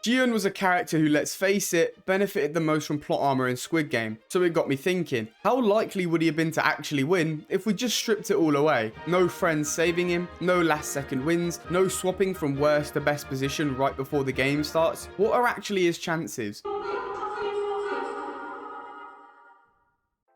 Gi-hun was a character who, let's face it, benefited the most from plot armor in Squid Game, so it got me thinking, how likely would he have been to actually win if we just stripped it all away? No friends saving him, no last second wins, no swapping from worst to best position right before the game starts. What are actually his chances?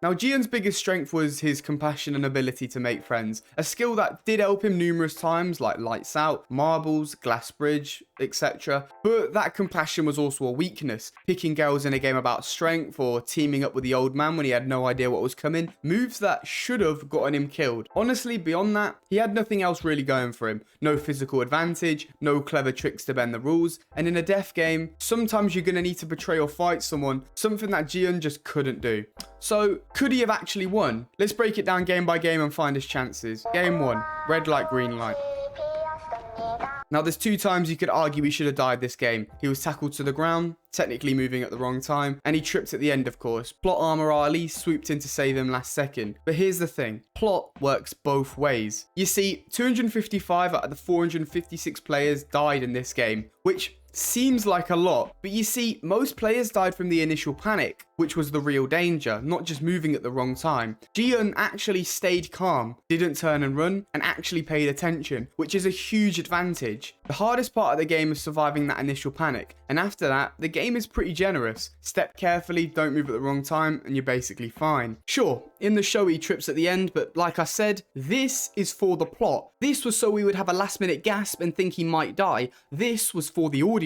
Now, Gi-hun's biggest strength was his compassion and ability to make friends, a skill that did help him numerous times, like lights out, marbles, glass bridge, etc. But that compassion was also a weakness, picking girls in a game about strength or teaming up with the old man when he had no idea what was coming, moves that should have gotten him killed. Honestly, beyond that, he had nothing else really going for him. No physical advantage, no clever tricks to bend the rules, and in a death game, sometimes you're going to need to betray or fight someone, something that Gi-hun just couldn't do. So, could he have actually won? Let's break it down game by game and find his chances. Game 1, red light, green light. Now, there's 2 times you could argue he should have died this game. He was tackled to the ground, technically moving at the wrong time, and he tripped at the end, of course. Plot armor Ali swooped in to save him last second. But here's the thing, plot works both ways. You see, 255 out of the 456 players died in this game, which seems like a lot, but you see, most players died from the initial panic, which was the real danger, not just moving at the wrong time. Gi-hun actually stayed calm, didn't turn and run, and actually paid attention, which is a huge advantage. The hardest part of the game is surviving that initial panic, and after that, the game is pretty generous. Step carefully, don't move at the wrong time, and you're basically fine. Sure, in the show he trips at the end, but like I said, this is for the plot. This was so we would have a last minute gasp and think he might die. This was for the audience.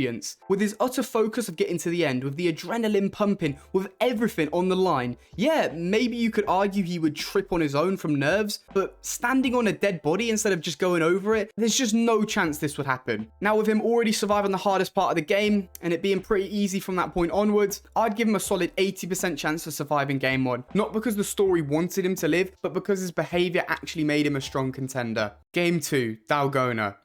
With his utter focus of getting to the end, with the adrenaline pumping, with everything on the line, yeah, maybe you could argue he would trip on his own from nerves, but standing on a dead body instead of just going over it, there's just no chance this would happen. Now, with him already surviving the hardest part of the game, and it being pretty easy from that point onwards, I'd give him a solid 80% chance of surviving game 1. Not because the story wanted him to live, but because his behavior actually made him a strong contender. Game 2, Dalgona.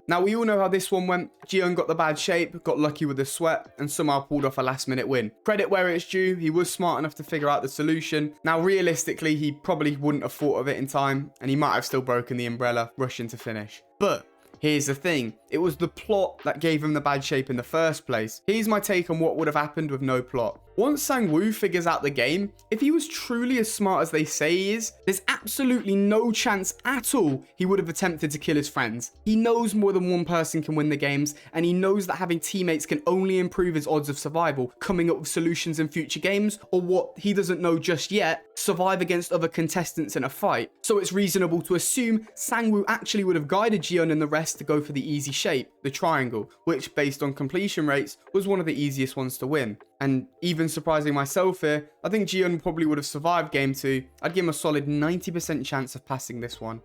Now, we all know how this one went. Gi-hun got the bad shape, got lucky with the sweat, and somehow pulled off a last minute win. Credit where it's due, he was smart enough to figure out the solution. Now, realistically, he probably wouldn't have thought of it in time, and he might have still broken the umbrella, rushing to finish. But here's the thing, it was the plot that gave him the bad shape in the first place. Here's my take on what would have happened with no plot. Once Sang-woo figures out the game, if he was truly as smart as they say he is, there's absolutely no chance at all he would have attempted to kill his friends. He knows more than one person can win the games, and he knows that having teammates can only improve his odds of survival, coming up with solutions in future games, or what he doesn't know just yet, survive against other contestants in a fight. So it's reasonable to assume Sang-woo actually would have guided Gi-hun and the rest to go for the easy shape, the triangle, which based on completion rates was one of the easiest ones to win. And even surprising myself here, I think Gi-hun probably would have survived game 2. I'd give him a solid 90% chance of passing this one.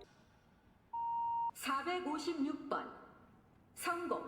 456번 성공.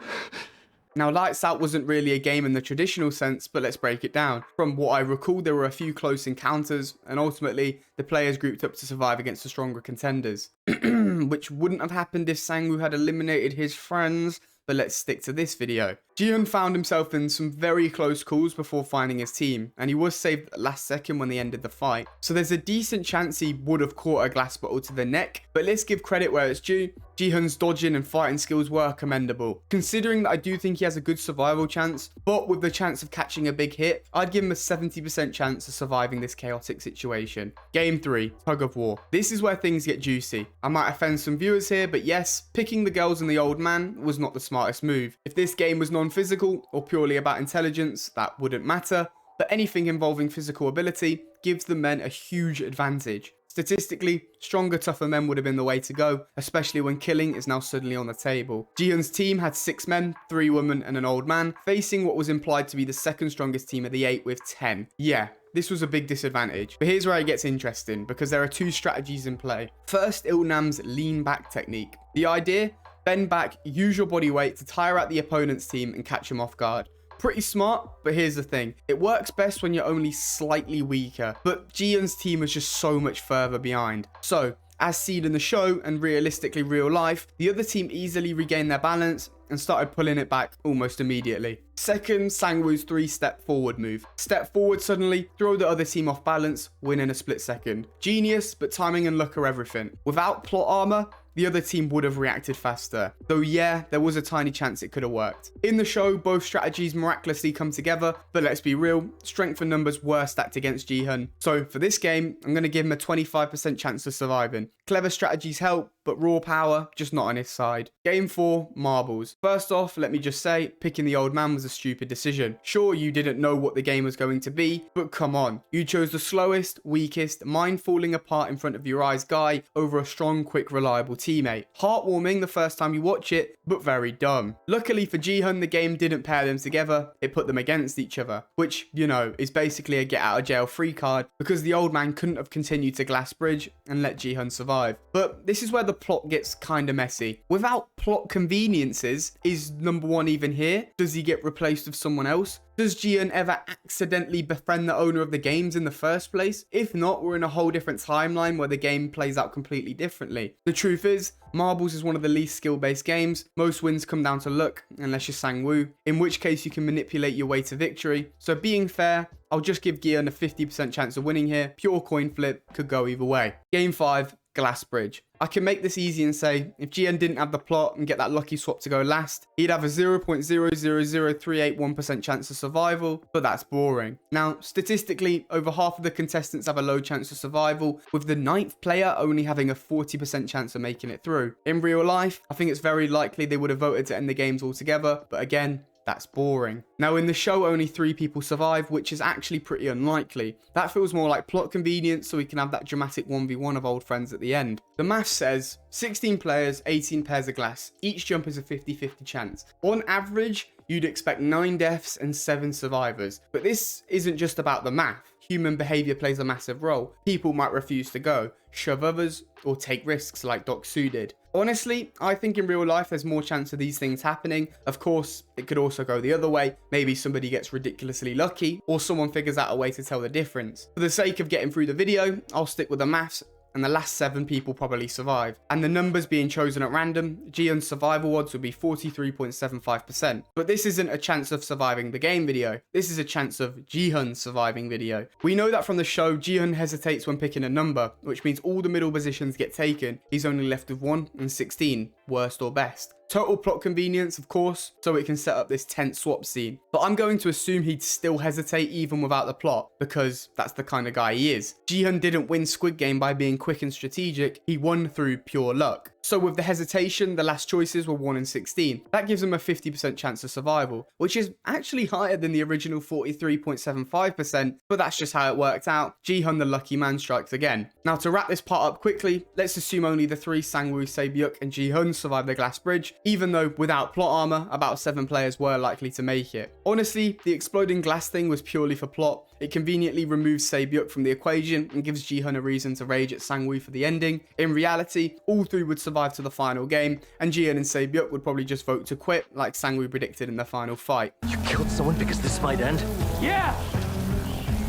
Now, Lights Out wasn't really a game in the traditional sense, but let's break it down. From what I recall, there were a few close encounters, and ultimately, the players grouped up to survive against the stronger contenders. Which wouldn't have happened if Sang-woo had eliminated his friends, but let's stick to this video. Gi-hun found himself in some very close calls before finding his team, and he was saved at the last second when they ended the fight. So there's a decent chance he would have caught a glass bottle to the neck, but let's give credit where it's due. Gi-hun's dodging and fighting skills were commendable. Considering that I do think he has a good survival chance, but with the chance of catching a big hit, I'd give him a 70% chance of surviving this chaotic situation. Game 3, Tug of War. This is where things get juicy. I might offend some viewers here, but yes, picking the girls and the old man was not the smartest move. If this game was non-physical or purely about intelligence, that wouldn't matter, but anything involving physical ability gives the men a huge advantage. Statistically, stronger, tougher men would have been the way to go, especially when killing is now suddenly on the table. Gi-hun's team had 6 men, 3 women and an old man, facing what was implied to be the second strongest team of the 8 with 10. Yeah, this was a big disadvantage. But here's where it gets interesting, because there are 2 strategies in play. First, Il-nam's lean back technique. The idea? Bend back, use your body weight to tire out the opponent's team and catch them off guard. Pretty smart, but here's the thing. It works best when you're only slightly weaker, but Gi-hun's team was just so much further behind. So, as seen in the show and realistically real life, the other team easily regained their balance and started pulling it back almost immediately. Second, Sang-woo's 3-step forward move. Step forward suddenly, throw the other team off balance, win in a split second. Genius, but timing and luck are everything. Without plot armor, the other team would have reacted faster. Though yeah, there was a tiny chance it could have worked. In the show, both strategies miraculously come together, but let's be real, strength and numbers were stacked against Gi-hun. So for this game, I'm going to give him a 25% chance of surviving. Clever strategies help, but raw power, just not on his side. Game 4, marbles. First off, let me just say, picking the old man was a stupid decision. Sure, you didn't know what the game was going to be, but come on. You chose the slowest, weakest, mind falling apart in front of your eyes guy over a strong, quick, reliable teammate. Heartwarming the first time you watch it, but very dumb. Luckily for Gi-hun, the game didn't pair them together, it put them against each other, which, you know, is basically a get out of jail free card because the old man couldn't have continued to glass bridge and let Gi-hun survive. But this is where the plot gets kinda messy. Without plot conveniences, is number one even here? Does he get replaced with someone else? Does Gi-hun ever accidentally befriend the owner of the games in the first place? If not, we're in a whole different timeline where the game plays out completely differently. The truth is, marbles is one of the least skill-based games. Most wins come down to luck, unless you're Sang-woo, in which case you can manipulate your way to victory. So being fair, I'll just give Gi-hun a 50% chance of winning here. Pure coin flip, could go either way. Game 5, glass bridge. I can make this easy and say, if Gi-hun didn't have the plot and get that lucky swap to go last, he'd have a 0.000381% chance of survival, but that's boring. Now, statistically, over half of the contestants have a low chance of survival, with the 9th player only having a 40% chance of making it through. In real life, I think it's very likely they would have voted to end the games altogether, but again, that's boring. Now in the show, only 3 people survive, which is actually pretty unlikely. That feels more like plot convenience so we can have that dramatic 1v1 of old friends at the end. The math says 16 players, 18 pairs of glass. Each jump is a 50-50 chance. On average, you'd expect 9 deaths and 7 survivors. But this isn't just about the math. Human behavior plays a massive role. People might refuse to go, shove others, or take risks like Doc Soo did. Honestly, I think in real life there's more chance of these things happening. Of course, it could also go the other way. Maybe somebody gets ridiculously lucky, or someone figures out a way to tell the difference. For the sake of getting through the video, I'll stick with the maths, and the last 7 people probably survive. And the numbers being chosen at random, Gi-hun's survival odds would be 43.75%. But this isn't a chance of surviving the game video. This is a chance of Gi-hun surviving video. We know that from the show, Gi-hun hesitates when picking a number, which means all the middle positions get taken. He's only left with 1 and 16, worst or best. Total plot convenience, of course, so it can set up this tense swap scene. But I'm going to assume he'd still hesitate even without the plot, because that's the kind of guy he is. Gi-hun didn't win Squid Game by being quick and strategic, he won through pure luck. So with the hesitation, the last choices were 1 and 16. That gives him a 50% chance of survival, which is actually higher than the original 43.75%, but that's just how it worked out. Gi-hun, the lucky man, strikes again. Now to wrap this part up quickly, let's assume only the 3 Sang-woo, Sae-byuk and Gi-hun survive the glass bridge, even though without plot armor, about 7 players were likely to make it. Honestly, the exploding glass thing was purely for plot. It conveniently removes Sae-byuk from the equation and gives Gi-hun a reason to rage at Sang-woo for the ending. In reality, all 3 would survive to the final game, and Gi-hun and Sae-byuk would probably just vote to quit, like Sang-woo predicted in the final fight. You killed someone because this might end? Yeah!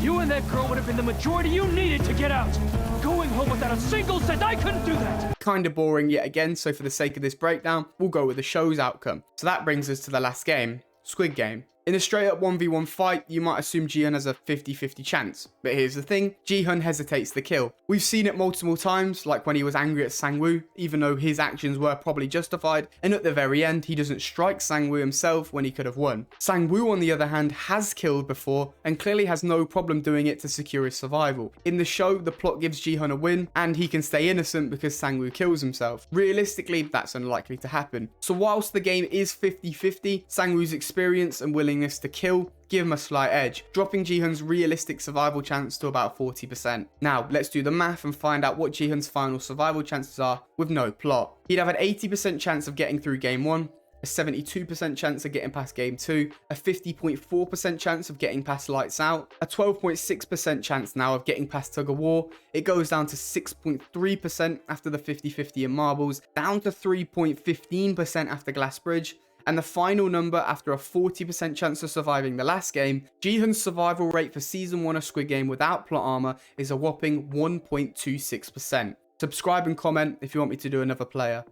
You and that girl would have been the majority you needed to get out! Going home without a single cent, I couldn't do that! Kinda boring yet again, so for the sake of this breakdown, we'll go with the show's outcome. So that brings us to the last game, Squid Game. In a straight up 1v1 fight, you might assume Gi-hun has a 50-50 chance. But here's the thing, Gi-hun hesitates to kill. We've seen it multiple times, like when he was angry at Sang-woo, even though his actions were probably justified, and at the very end, he doesn't strike Sang-woo himself when he could have won. Sang-woo, on the other hand, has killed before, and clearly has no problem doing it to secure his survival. In the show, the plot gives Gi-hun a win, and he can stay innocent because Sang-woo kills himself. Realistically, that's unlikely to happen. So whilst the game is 50-50, Sang-woo's experience and willingness to kill give him a slight edge, dropping Gi-hun's realistic survival chance to about 40%. Now, let's do the math and find out what Gi-hun's final survival chances are with no plot. He'd have an 80% chance of getting through game 1, a 72% chance of getting past game 2, a 50.4% chance of getting past Lights Out, a 12.6% chance now of getting past Tug of War. It goes down to 6.3% after the 50-50 in marbles, down to 3.15% after Glass Bridge, and the final number after a 40% chance of surviving the last game. Gi-hun's survival rate for Season 1 of Squid Game without plot armor is a whopping 1.26%. Subscribe and comment if you want me to do another player.